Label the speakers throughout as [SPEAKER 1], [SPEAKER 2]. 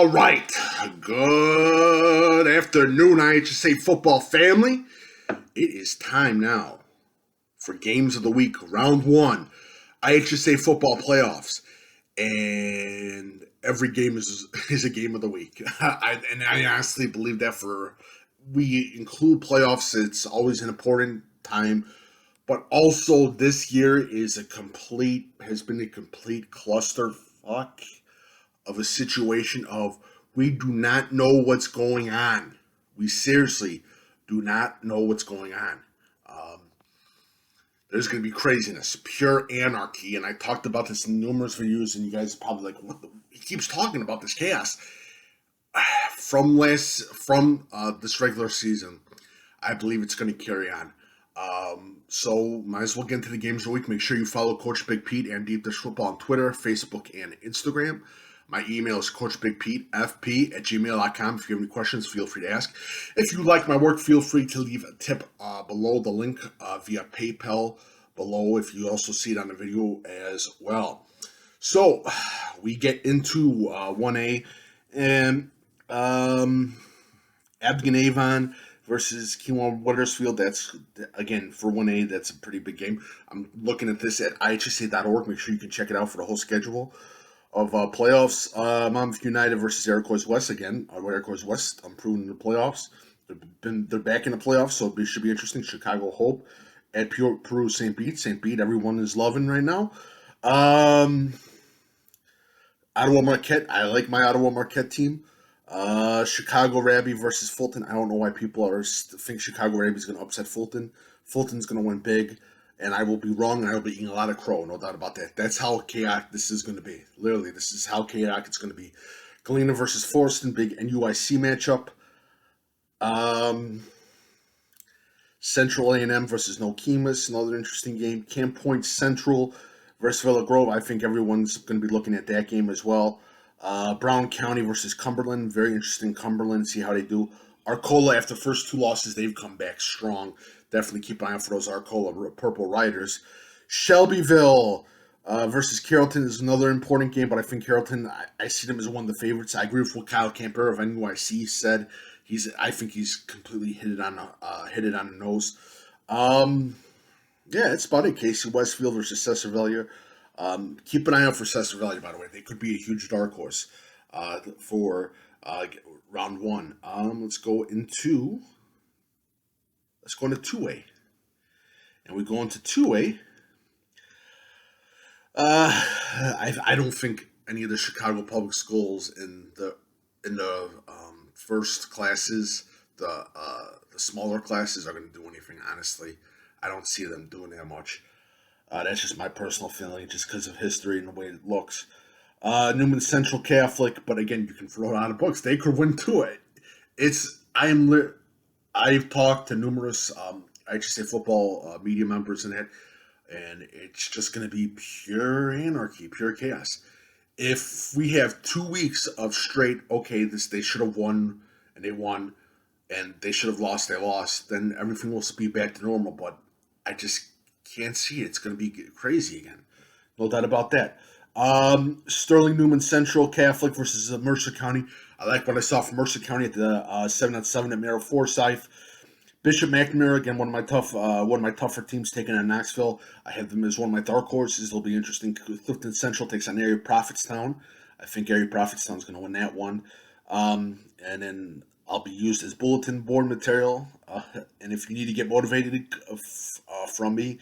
[SPEAKER 1] All right. Good afternoon, IHSA football family. It is time now for Games of the Week, Round 1, IHSA football playoffs. And every game is a game of the week. I honestly believe that we include playoffs. It's always an important time. But also this year has been a complete clusterfuck of a situation of we do not know what's going on. We seriously do not know what's going on. There's going to be craziness, pure anarchy, and I talked about this in numerous videos, and you guys are probably like, he keeps talking about this chaos. From this regular season, I believe it's going to carry on. So might as well get into the games of the week. Make sure you follow Coach Big Pete and Deep Dish Football on Twitter, Facebook, and Instagram. My email is coachbigpetefp@gmail.com. If you have any questions, feel free to ask. If you like my work, feel free to leave a tip below the link via PayPal below, if you also see it on the video as well. So we get into 1A, and Abingdon Avon versus Kewan Wethersfield. That's, again, for 1A, that's a pretty big game. I'm looking at this at IHSA.org. Make sure you can check it out for the whole schedule of playoffs. Monmouth United versus Iroquois West again. Iroquois West improving in the playoffs. They're back in the playoffs, so it should be interesting. Chicago Hope at Peru St. Bede. St. Bede, everyone is loving right now. Ottawa Marquette. I like my Ottawa Marquette team. Chicago Rabbi versus Fulton. I don't know why people think Chicago Rabbi is going to upset Fulton. Fulton's going to win big. And I will be wrong, and I will be eating a lot of crow, no doubt about that. That's how chaotic this is going to be. Literally, this is how chaotic it's going to be. Galena versus Forston, big NUIC matchup. Central A&M versus Nokemis, another interesting game. Camp Point Central versus Villa Grove. I think everyone's going to be looking at that game as well. Brown County versus Cumberland, very interesting. Cumberland, see how they do. Arcola, after the first two losses, they've come back strong. Definitely keep an eye out for those Arcola Purple Riders. Shelbyville versus Carrollton is another important game, but I think Carrollton, I see them as one of the favorites. I agree with what Kyle Camper of NYC said. I think he's completely hit it on the nose. Yeah, it's about it. Casey Westfield versus Cesarvilla. Keep an eye out for Cesarvilla, by the way. They could be a huge dark horse for round 1. Let's go into 2A. And we go into 2A. I don't think any of the Chicago public schools in the first classes, the smaller classes, are going to do anything. Honestly, I don't see them doing that much. That's just my personal feeling, just because of history and the way it looks. Newman Central Catholic, but again, you can throw it out of books. They could win 2A. I've talked to numerous IHSA football media members and it's just going to be pure anarchy, pure chaos. If we have 2 weeks of straight, they should have won, and they won, and they should have lost, they lost, then everything will be back to normal, but I just can't see it. It's going to be crazy again. No doubt about that. Sterling Newman Central Catholic versus Mercer County. I like what I saw from Mercer County at the 7-on-7 at Merrill Forsyth. Bishop McNamara, again, one of my tougher teams, taking on Knoxville. I have them as one of my dark horses. It'll be interesting. Clifton Central takes on Area Prophetstown. I think Area Prophetstown is going to win that one. And then I'll be used as bulletin board material. And if you need to get motivated from me,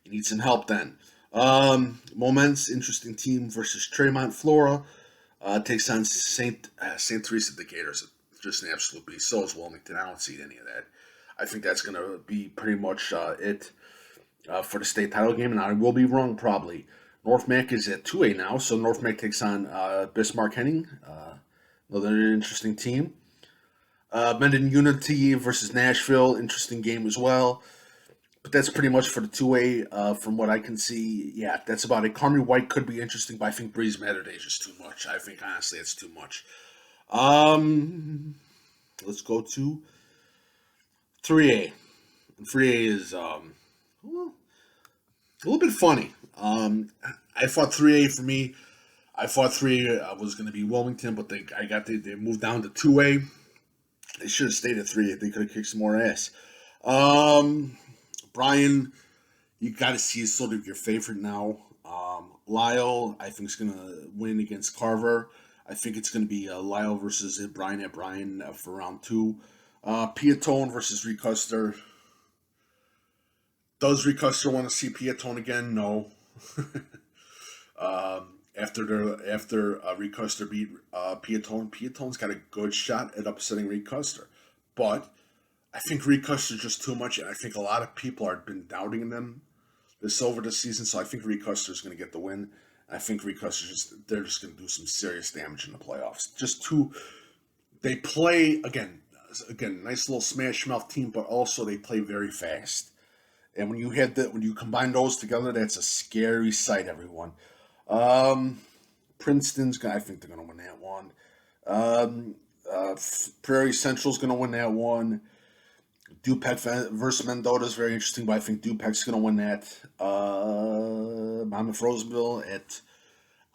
[SPEAKER 1] you need some help then. Moments, interesting team versus Tremont Flora. Takes on St. Teresa the Gators. Just an absolute beast. So is Wilmington. I don't see any of that. I think that's going to be pretty much it for the state title game, and I will be wrong probably. North Mac is at 2A now, so North Mac takes on Bismarck Henning. Another interesting team. Mendon Unity versus Nashville, interesting game as well. But that's pretty much for the 2A from what I can see. Yeah, that's about it. Carmi White could be interesting, but I think Breeze Matterday is just too much. I think, honestly, it's too much. Let's go to 3A. And 3A is a little bit funny. I thought 3A for me, I thought 3A was going to be Wilmington, but they moved down to 2A. They should have stayed at 3A. They could have kicked some more ass. Brian, you got to see is sort of your favorite now. Lyle, I think is going to win against Carver. I think it's going to be Lyle versus Brian at Brian for round 2. Piatone versus Recuster. Does Recuster want to see Piatone again? No. After Recuster beat Piatone's got a good shot at upsetting Recuster. But I think Recuster's just too much, and I think a lot of people have been doubting them this season, so I think Recuster's going to get the win. I think Recuster they're just going to do some serious damage in the playoffs. They play again, nice little smash mouth team, but also they play very fast. And when you combine those together, that's a scary sight, everyone. Princeton's I think they're going to win that one. Prairie Central's going to win that one. DuPage versus Mendota is very interesting, but I think DuPage's going to win that. Monmouth Roseville at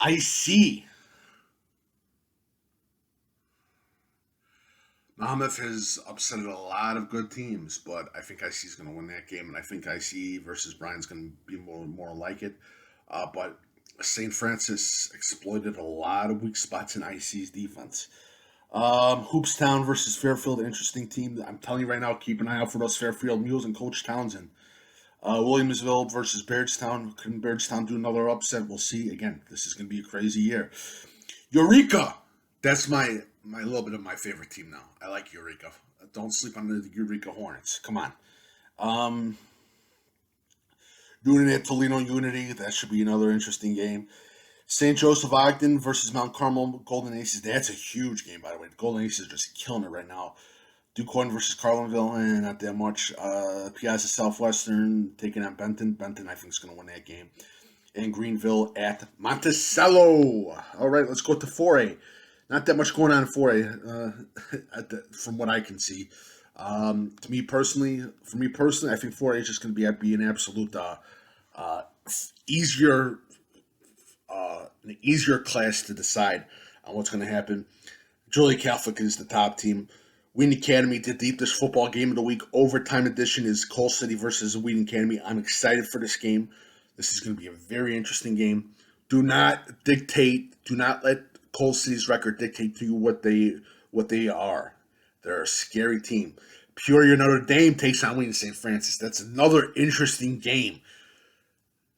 [SPEAKER 1] IC. Monmouth has upset a lot of good teams, but I think IC is going to win that game, and I think IC versus Brian's going to be more like it. But St. Francis exploited a lot of weak spots in IC's defense. Hoopstown versus Fairfield, interesting team. I'm telling you right now, keep an eye out for those Fairfield Mules and Coach Townsend. Williamsville versus Bairdstown. Can Bairdstown do another upset? We'll see. Again, this is going to be a crazy year. Eureka! That's my little bit of my favorite team now. I like Eureka. Don't sleep on the Eureka Hornets. Come on. Doing it at Toledo Unity. That should be another interesting game. St. Joseph Ogden versus Mount Carmel Golden Aces. That's a huge game, by the way. The Golden Aces are just killing it right now. DuQuoin versus Carlinville, and not that much. Piazza Southwestern taking on Benton. Benton, I think, is going to win that game. And Greenville at Monticello. All right, let's go to 4A. Not that much going on in 4A from what I can see. For me personally, I think 4A is just going to be an absolute an easier class to decide on what's going to happen. Joliet Catholic is the top team. Wheaton Academy, the deepest football game of the week. Overtime edition is Coal City versus Wheaton Academy. I'm excited for this game. This is going to be a very interesting game. Do not let Coal City's record dictate to you what they are. They're a scary team. Peoria Notre Dame takes on Wheaton St. Francis. That's another interesting game.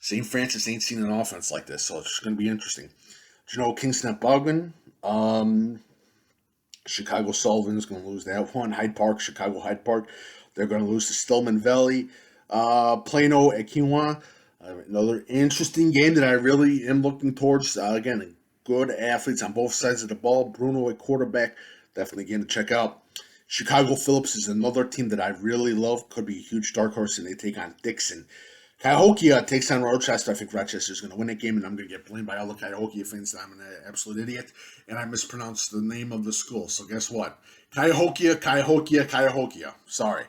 [SPEAKER 1] St. Francis ain't seen an offense like this, so it's going to be interesting. Kingston at Bogman. Chicago Sullivan is going to lose that one. Chicago Hyde Park, they're going to lose to Stillman Valley. Plano at Quinoa. Another interesting game that I really am looking towards. Again, good athletes on both sides of the ball. Bruno at quarterback, definitely a game to check out. Chicago Phillips is another team that I really love. Could be a huge dark horse, and they take on Dixon. Cahokia takes on Rochester. I think Rochester is going to win that game, and I'm going to get blamed by all the Cahokia fans that I'm an absolute idiot, and I mispronounced the name of the school. So guess what? Cahokia. Sorry.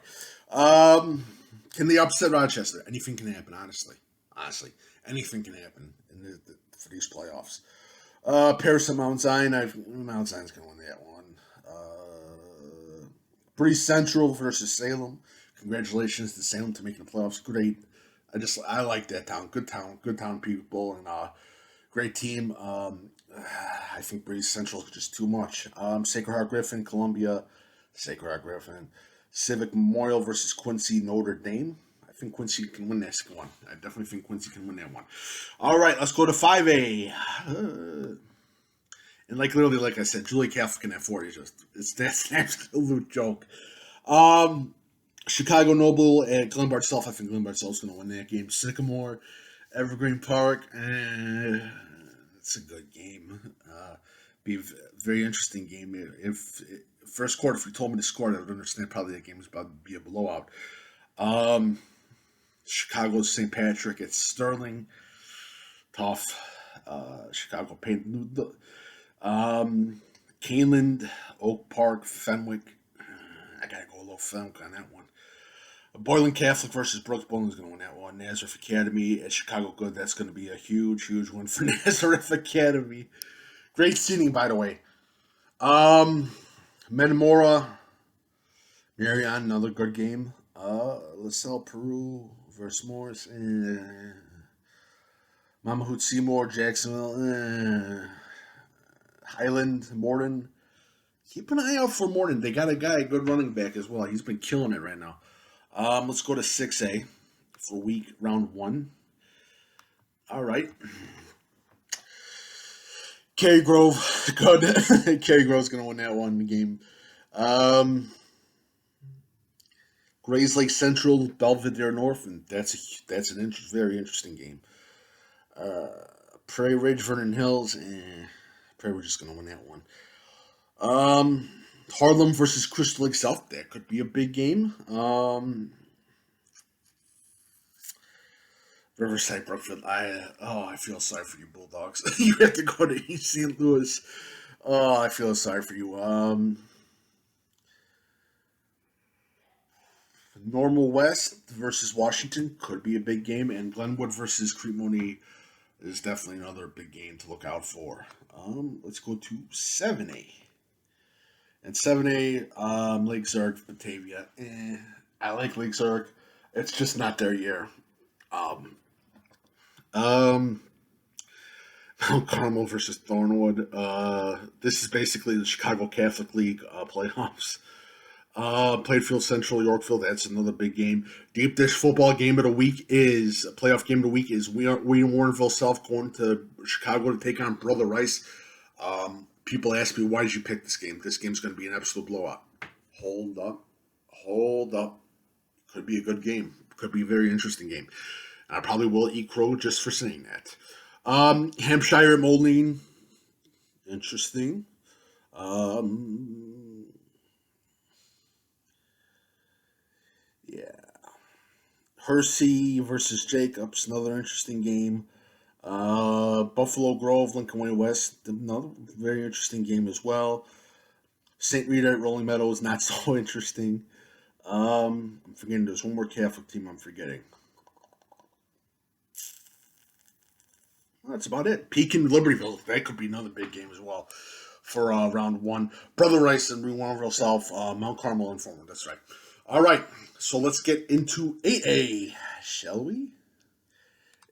[SPEAKER 1] Can they upset Rochester? Anything can happen, honestly. Anything can happen for these playoffs. Paris and Mount Zion. Mount Zion's going to win that one. Bree Central versus Salem. Congratulations to Salem to making the playoffs. Great. I like that town. Good town people, and great team. I think Breeze Central is just too much. Sacred Heart Griffin, Columbia, Sacred Heart Griffin. Civic Memorial versus Quincy Notre Dame. I think Quincy can win this one. I definitely think Quincy can win that one. All right, let's go to 5A. And literally, like I said, Julie Catholic in that 40 that's an absolute joke. Chicago Noble at Glenbard Self. I think Glenbard Self's going to win that game. Sycamore, Evergreen Park. It's a good game. Be a very interesting game. If first quarter, if you told me the score, I would understand probably that game was about to be a blowout. Chicago's St. Patrick at Sterling. Tough. Chicago Paint. Keeneland, Oak Park, Fenwick. I got to go a little Fenwick on that one. Boylan Catholic versus Brooks. Boylan's going to win that one. Nazareth Academy at Chicago Good. That's going to be a huge, huge win for Nazareth Academy. Great seating, by the way. Metamora, Marion, another good game. LaSalle Peru versus Morris. Mama Hoot Seymour, Jacksonville. Highland, Morden. Keep an eye out for Morden. They got a guy, a good running back as well. He's been killing it right now. Let's go to 6A for round 1. All right. Cary Grove, good. Cary Grove's going to win that one game. Grays Lake Central, Belvedere North, and that's very interesting game. Prairie Ridge, Vernon Hills, Prairie Ridge is going to win that one. Harlem versus Crystal Lake South, that could be a big game. Riverside, Brookfield. I feel sorry for you, Bulldogs. You have to go to East St. Louis. Oh, I feel sorry for you. Normal West versus Washington could be a big game, and Glenwood versus Cremoni is definitely another big game to look out for. Let's go to 7A. And 7A, Lake Zurich, Batavia. I like Lake Zurich. It's just not their year. Mount Carmel versus Thornwood. This is basically the Chicago Catholic League playoffs. Plainfield Central, Yorkville. That's another big game. Deep Dish football game of the week is playoff game of the week is we in Warrenville South going to Chicago to take on Brother Rice. People ask me, why did you pick this game? This game's going to be an absolute blowout. Hold up. Could be a good game. Could be a very interesting game. I probably will eat crow just for saying that. Hampshire at Moline. Interesting. Hersey versus Jacobs, another interesting game. Buffalo Grove, Lincoln Way West, another very interesting game as well. St. Rita at Rolling Meadows, not so interesting. I'm forgetting, there's one more Catholic team I'm forgetting. Well, that's about it. Pekin, Libertyville, that could be another big game as well for round 1. Brother Rice and Warrenville South, Mount Carmel and Forward, that's right. All right, so let's get into 8A, shall we?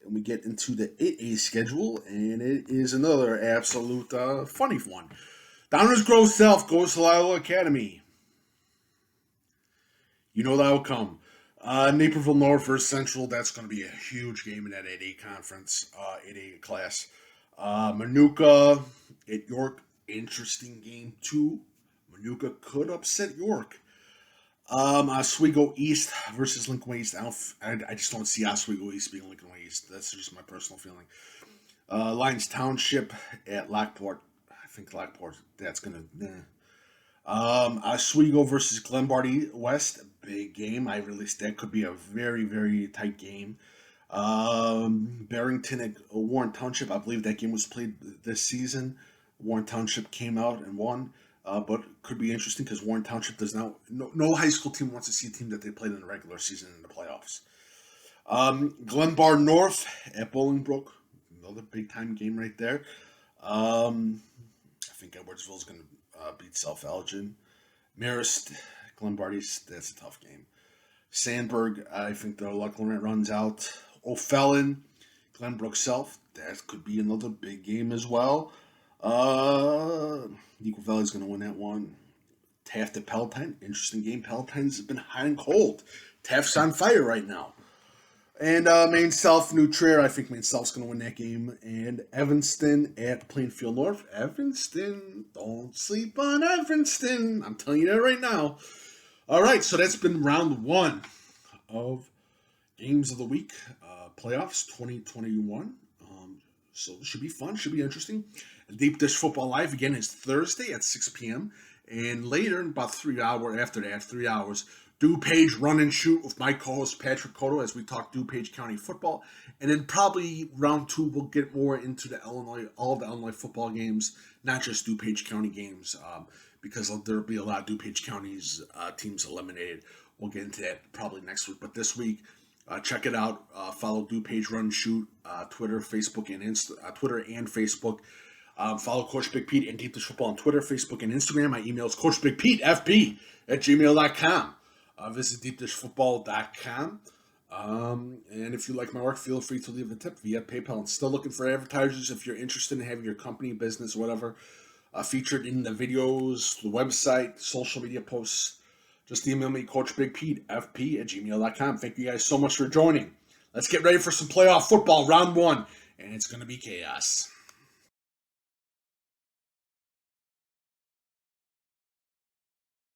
[SPEAKER 1] And we get into the 8A schedule, and it is another absolute funny one. Downers Grove South goes to Lila Academy. You know the outcome. Naperville North versus Central, that's going to be a huge game in that 8A conference, 8A class. Manuka at York, interesting game too. Manuka could upset York. Oswego East versus Lincoln Way East. I just don't see Oswego East being Lincoln Way East. That's just my personal feeling. Lyons Township at Lockport. I think Lockport, that's going to... Oswego versus Glenbardy West. Big game. That could be a very, very tight game. Barrington at Warren Township. I believe that game was played this season. Warren Township came out and won. But could be interesting because Warren Township does not. No high school team wants to see a team that they played in the regular season in the playoffs. Glenbar North at Bolingbrook, another big time game right there. I think Edwardsville is going to beat South Elgin. Marist, Glenbardy's, that's a tough game. Sandburg, I think the luck limit runs out. O'Fallon, Glenbrook South, that could be another big game as well. Eagle Valley's going to win that one. Taft at Palatine, interesting game. Palatine's been hot and cold. Taft's on fire right now. And Maine South, New Trier, I think Maine South's going to win that game. And Evanston at Plainfield North. Evanston, don't sleep on Evanston. I'm telling you that right now. All right, so that's been round 1 of Games of the Week, playoffs 2021. So it should be fun, should be interesting. Deep Dish Football Live, again, is Thursday at 6 p.m. And later, about 3 hours after that, 3 hours, DuPage Run and Shoot with my co-host Patrick Codo as we talk DuPage County football. And then probably round 2, we'll get more into the all the Illinois football games, not just DuPage County games, because there'll be a lot of DuPage County's teams eliminated. We'll get into that probably next week. But this week, Check it out. Follow DuPage Run Shoot, Twitter, Facebook, and Twitter and Facebook. Follow Coach Big Pete and Deep Dish Football on Twitter, Facebook, and Instagram. My email is coachbigpetefp@gmail.com. Visit deepdishfootball.com. And if you like my work, feel free to leave a tip via PayPal. I'm still looking for advertisers. If you're interested in having your company, business, whatever, featured in the videos, the website, social media posts, just email me, coachbigpetefp@gmail.com. Thank you guys so much for joining. Let's get ready for some playoff football, round 1, and it's going to be chaos.